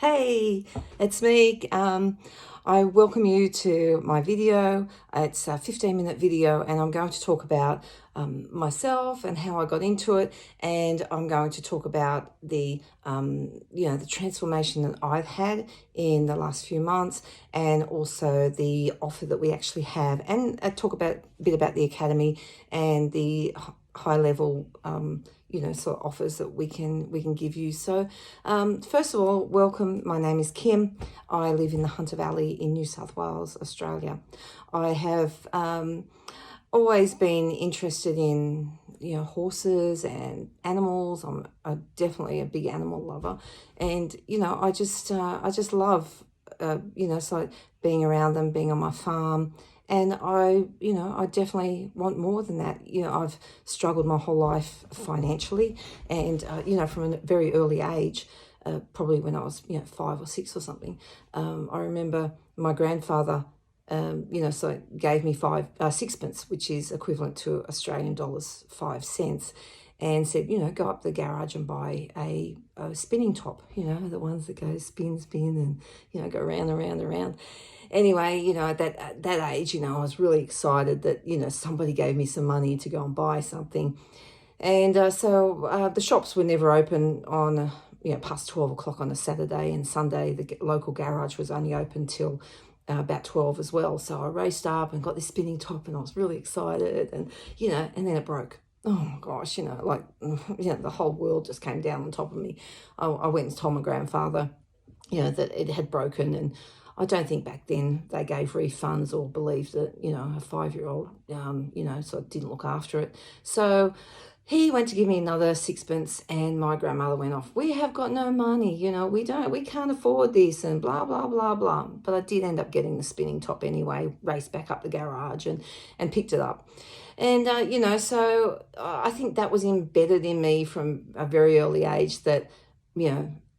Hey, it's me. I welcome you to my video. It's a 15-minute video, and I'm going to talk about myself and how I got into it, and I'm going to talk about the transformation that I've had in the last few months, and also the offer that we actually have, and talk about a bit about the academy and the high level sort of offers that we can give you. So first of all, welcome. My name is Kim. I live in the Hunter Valley in New South Wales, Australia. I have always been interested in horses and animals. I'm definitely a big animal lover, and I just love so being around them, being on my farm. And I definitely want more than that. I've struggled my whole life financially, and from a very early age, probably when I was 5 or 6 or something. I remember my grandfather so gave me sixpence, which is equivalent to Australian dollars 5 cents, and said, go up the garage and buy a spinning top, the ones that go spin, and, go round and round and round. Anyway, at that age, I was really excited that, somebody gave me some money to go and buy something. And so the shops were never open on, past 12 o'clock on a Saturday, and Sunday the local garage was only open till about 12 as well. So I raced up and got this spinning top, and I was really excited, and, and then it broke. Oh my gosh, the whole world just came down on top of me. I went and told my grandfather, that it had broken, and I don't think back then they gave refunds or believed that, a 5-year-old, so I didn't look after it. So he went to give me another sixpence, and my grandmother went off, we have got no money, we can't afford this, and blah, blah, blah, blah. But I did end up getting the spinning top anyway, raced back up the garage and picked it up. And, so I think that was embedded in me from a very early age that,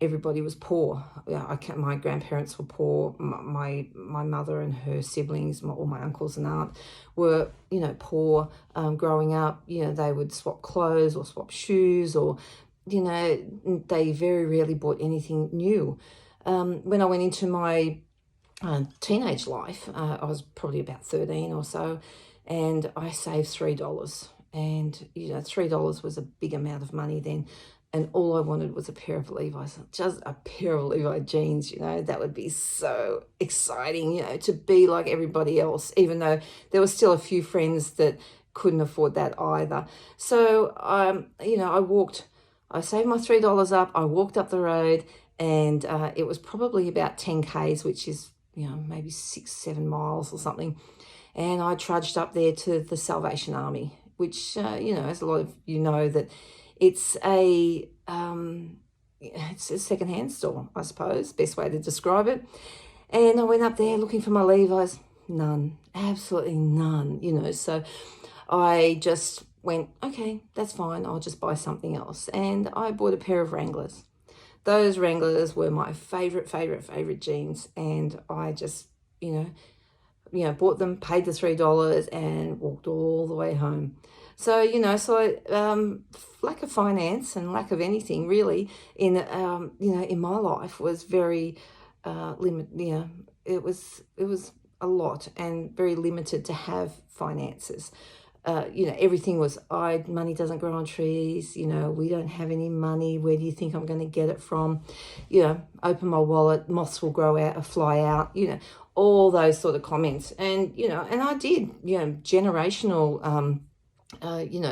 everybody was poor. My grandparents were poor. My mother and her siblings, all my uncles and aunt were, poor growing up. They would swap clothes or swap shoes, or, they very rarely bought anything new. When I went into my teenage life, I was probably about 13 or so, and I saved $3. And, $3 was a big amount of money then. And all I wanted was a pair of Levi's, just a pair of Levi jeans, that would be so exciting, to be like everybody else, even though there were still a few friends that couldn't afford that either. So, I saved my $3 up, I walked up the road, and it was probably about 10 Ks, which is, maybe 6-7 miles or something. And I trudged up there to the Salvation Army, which, as a lot of you know, that it's a secondhand store, I suppose, best way to describe it. And I went up there looking for my Levi's. None, absolutely none, So I just went, okay, that's fine. I'll just buy something else. And I bought a pair of Wranglers. Those Wranglers were my favorite jeans. And I just, bought them, paid the $3, and walked all the way home. So, lack of finance and lack of anything really in my life was very limited. It was a lot and very limited to have finances. Everything was, money doesn't grow on trees. We don't have any money. Where do you think I'm going to get it from? Open my wallet, moths will grow out or fly out, all those sort of comments. And, and I did, generational,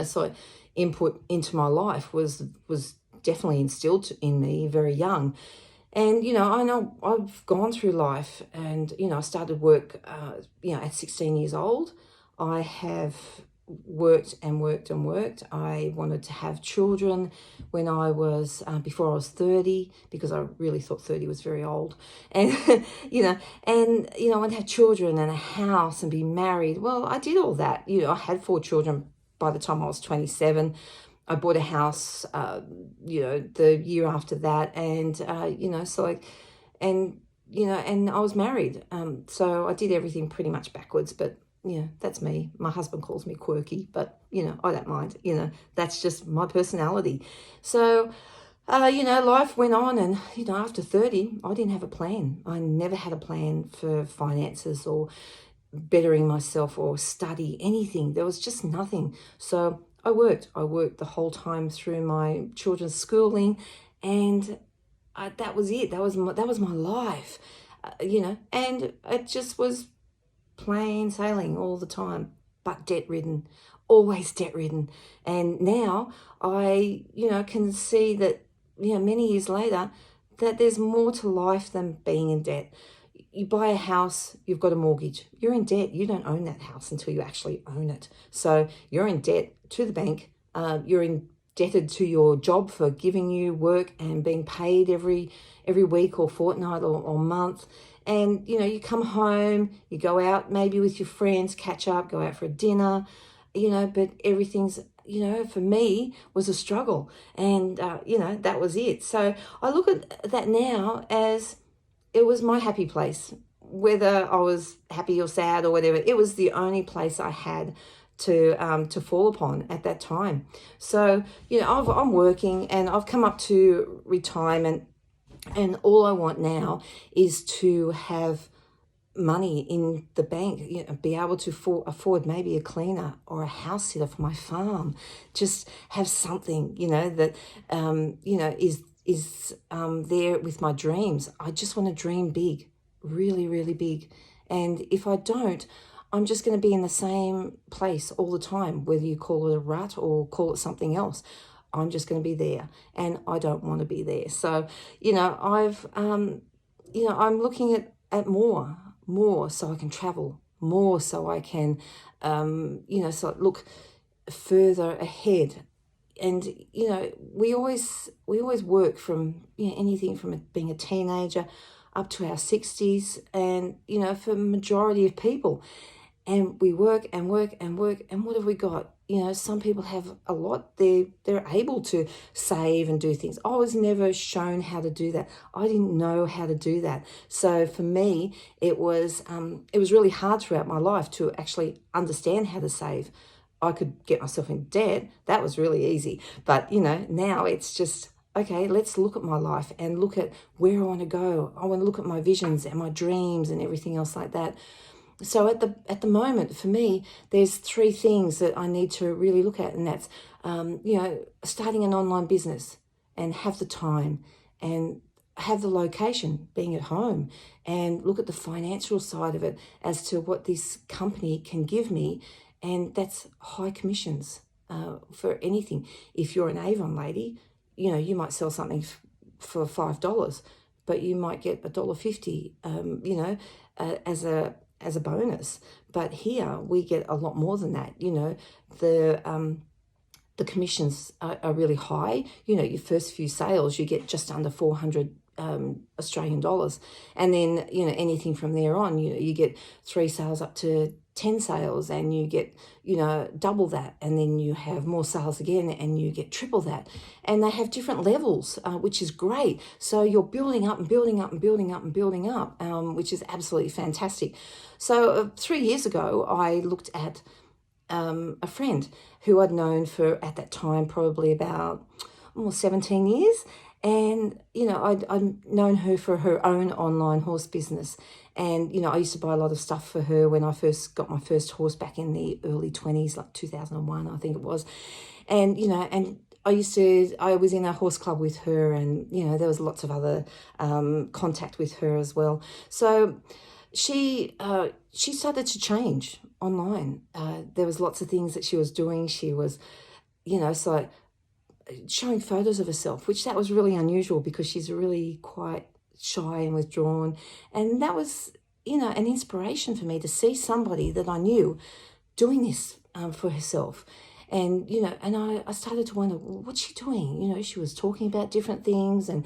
so input into my life was definitely instilled in me very young. And, I know I've gone through life, and, I started work, at 16 years old. I have worked and worked and worked. I wanted to have children when I was, before I was 30, because I really thought 30 was very old. And, I want to have children and a house and be married. Well, I did all that. I had 4 children by the time I was 27. I bought a house, the year after that. And, and I was married. So I did everything pretty much backwards, but that's me. My husband calls me quirky, but, I don't mind. That's just my personality. So life went on, and, after 30, I didn't have a plan. I never had a plan for finances or bettering myself or study, anything. There was just nothing. So I worked. I worked the whole time through my children's schooling, and that was it. That was my life, and it just was plain sailing all the time, but debt ridden, always debt ridden. And now I, can see that, many years later, that there's more to life than being in debt. You buy a house, you've got a mortgage, you're in debt. You don't own that house until you actually own it. So you're in debt to the bank. You're indebted to your job for giving you work and being paid every week or fortnight or month. And, you come home, you go out maybe with your friends, catch up, go out for a dinner, but everything's, for me was a struggle. And, that was it. So I look at that now as it was my happy place. Whether I was happy or sad or whatever, it was the only place I had to fall upon at that time. So, I'm working and I've come up to retirement, and all I want now is to have money in the bank, be able to afford maybe a cleaner or a house sitter for my farm, just have something, that, is there with my dreams. I just want to dream big, really, really big. And if I don't, I'm just going to be in the same place all the time, whether you call it a rut or call it something else. I'm just going to be there, and I don't want to be there. So, I'm looking at more so I can travel, more so I can, so look further ahead. And, we always work from, anything from being a teenager up to our 60s, and, for majority of people. And we work and work and work, and what have we got? Some people have a lot. They're able to save and do things. I was never shown how to do that. I didn't know how to do that. So for me, it was really hard throughout my life to actually understand how to save. I could get myself in debt. That was really easy. But, now it's just, okay, let's look at my life and look at where I want to go. I want to look at my visions and my dreams and everything else like that. So at the moment, for me, there's 3 things that I need to really look at, and that's, starting an online business and have the time and have the location, being at home, and look at the financial side of it as to what this company can give me, and that's high commissions for anything. If you're an Avon lady, you might sell something for $5, but you might get $1.50, as a bonus. But here we get a lot more than that. The commissions are really high. Your first few sales, you get just under 400 Australian dollars, and then anything from there on, you get 3 sales up to 10 sales, and you get double that, and then you have more sales again and you get triple that. And they have different levels, which is great. So you're building up and building up and building up and building up, which is absolutely fantastic. So 3 years ago, I looked at a friend who I'd known for, at that time, probably about almost 17 years. And, I'd known her for her own online horse business. And, I used to buy a lot of stuff for her when I first got my first horse back in the early 20s, like 2001, I think it was. And, and I was in a horse club with her, and, there was lots of other contact with her as well. So she started to change online. There was lots of things that she was doing. She was, so showing photos of herself, which that was really unusual because she's really quite shy and withdrawn. And that was, an inspiration for me to see somebody that I knew doing this for herself. And, and I started to wonder, well, what's she doing? She was talking about different things, and,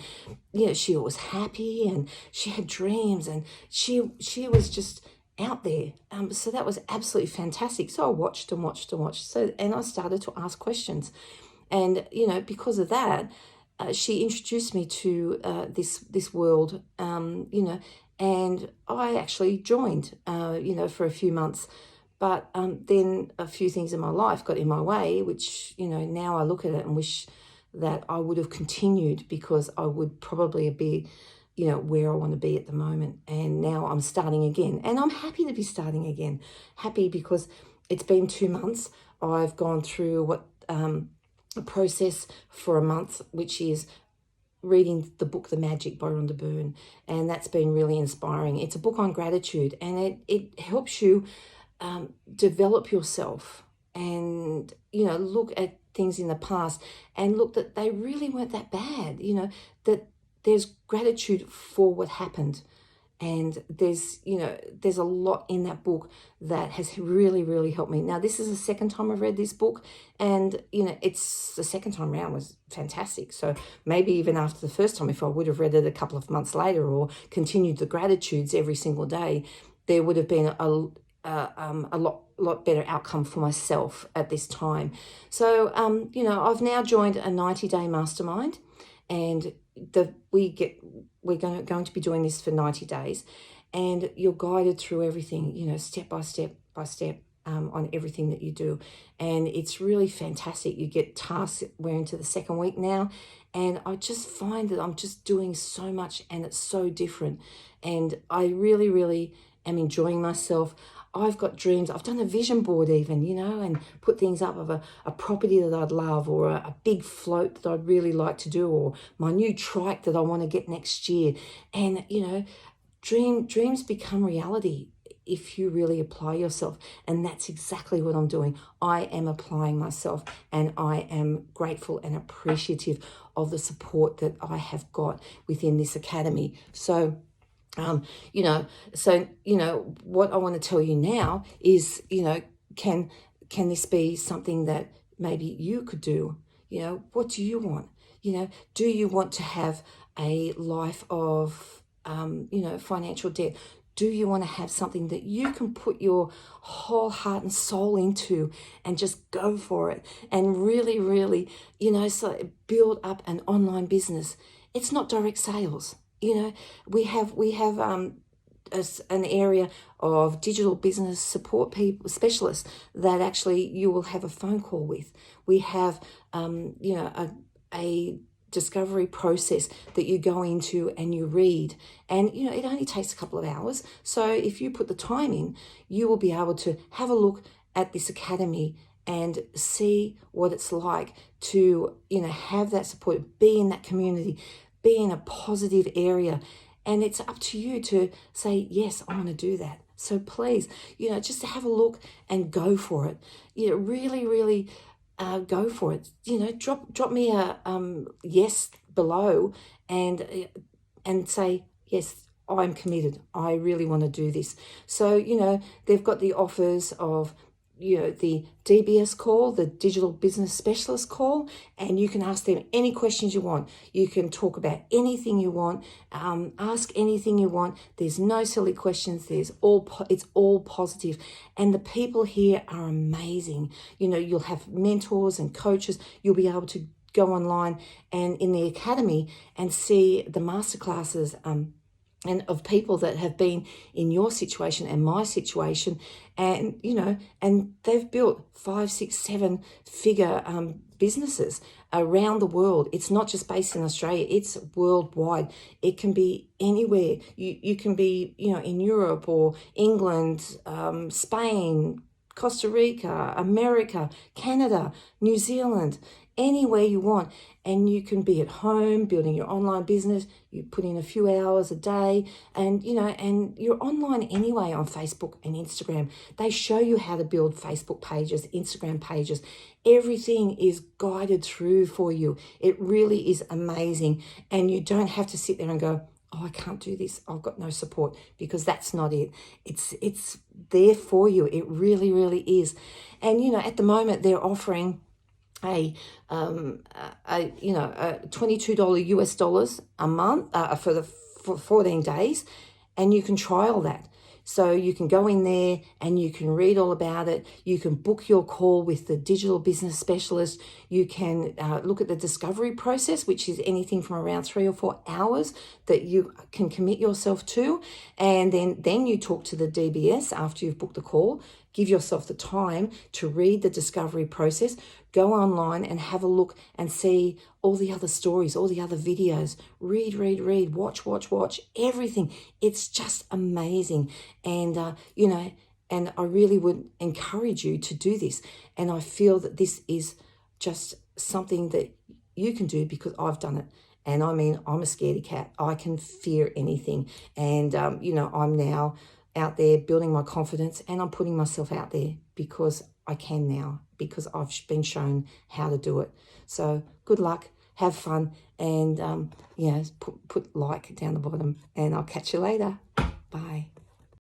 she was happy, and she had dreams, and she was just out there. So that was absolutely fantastic. So I watched and watched and watched. And I started to ask questions. And, because of that, she introduced me to this world, and I actually joined, for a few months. But then a few things in my life got in my way, which, now I look at it and wish that I would have continued, because I would probably be, where I want to be at the moment. And now I'm starting again, and I'm happy to be starting again. Happy because it's been 2 months. I've gone through a process for a month, which is reading the book The Magic by Rhonda Byrne, and that's been really inspiring. It's a book on gratitude, and it helps you develop yourself, and look at things in the past and look that they really weren't that bad, that there's gratitude for what happened. And there's a lot in that book that has really, really helped me. Now, this is the second time I've read this book, and, it's the second time around was fantastic. So lot even after the first time, if I would have read it a couple of months later or continued the gratitudes every single day, there would have been a lot better outcome for myself at this time. So, I've now joined a 90-day mastermind, and we're going to be doing this for 90 days, and you're guided through everything, step by step on everything that you do. And it's really fantastic. You get tasks. We're into the second week now, and I just find that I'm just doing so much, and it's so different. And I really, really am enjoying myself. I've got dreams. I've done a vision board even, and put things up of a property that I'd love, or a big float that I'd really like to do, or my new trike that I want to get next year. And, dreams become reality if you really apply yourself. And that's exactly what I'm doing. I am applying myself, and I am grateful and appreciative of the support that I have got within this academy. So, what I want to tell you now is, can this be something that maybe you could do? What do you want? Do you want to have a life of, financial debt? Do you want to have something that you can put your whole heart and soul into and just go for it and really, really, so build up an online business? It's not direct sales. We have an area of digital business support people, specialists, that actually you will have a phone call with. We have, a discovery process that you go into and you read, and it only takes a couple of hours. So if you put the time in, you will be able to have a look at this academy and see what it's like to have that support, be in that community, be in a positive area. And it's up to you to say, yes, I want to do that. So please, just to have a look and go for it. Really, really go for it. Drop me a yes below, and say, yes, I'm committed. I really want to do this. So, they've got the offers of, the DBS call, the Digital Business Specialist call, and you can ask them any questions you want. You can talk about anything you want, ask anything you want. There's no silly questions. It's all positive. And the people here are amazing. You'll have mentors and coaches. You'll be able to go online and in the academy and see the masterclasses, and of people that have been in your situation and my situation, and and they've built 5, 6, 7 figure businesses around the world. It's not just based in Australia, it's worldwide. It can be anywhere. You can be in Europe or England, Spain, Costa Rica, America, Canada, New Zealand, anywhere you want. And you can be at home building your online business. You put in a few hours a day, and and you're online anyway on Facebook and Instagram. They show you how to build Facebook pages, Instagram pages. Everything is guided through for you. It really is amazing. And you don't have to sit there and go, oh, I can't do this, I've got no support, because that's not it. It's there for you. It really, really is. And at the moment they're offering a $22 US dollars a month for 14 days, and you can trial that. So you can go in there and you can read all about it. You can book your call with the digital business specialist. You can look at the discovery process, which is anything from around 3 or 4 hours that you can commit yourself to. And then you talk to the DBS after you've booked the call. give yourself the time to read the discovery process. Go online and have a look and see all the other stories, all the other videos. Read, watch, everything. It's just amazing. And, and I really would encourage you to do this. And I feel that this is just something that you can do because I've done it. And I mean, I'm a scaredy cat. I can fear anything. And, I'm now out there building my confidence, and I'm putting myself out there because I can now, because I've been shown how to do it. So good luck, have fun, and put like down the bottom, and I'll catch you later. Bye.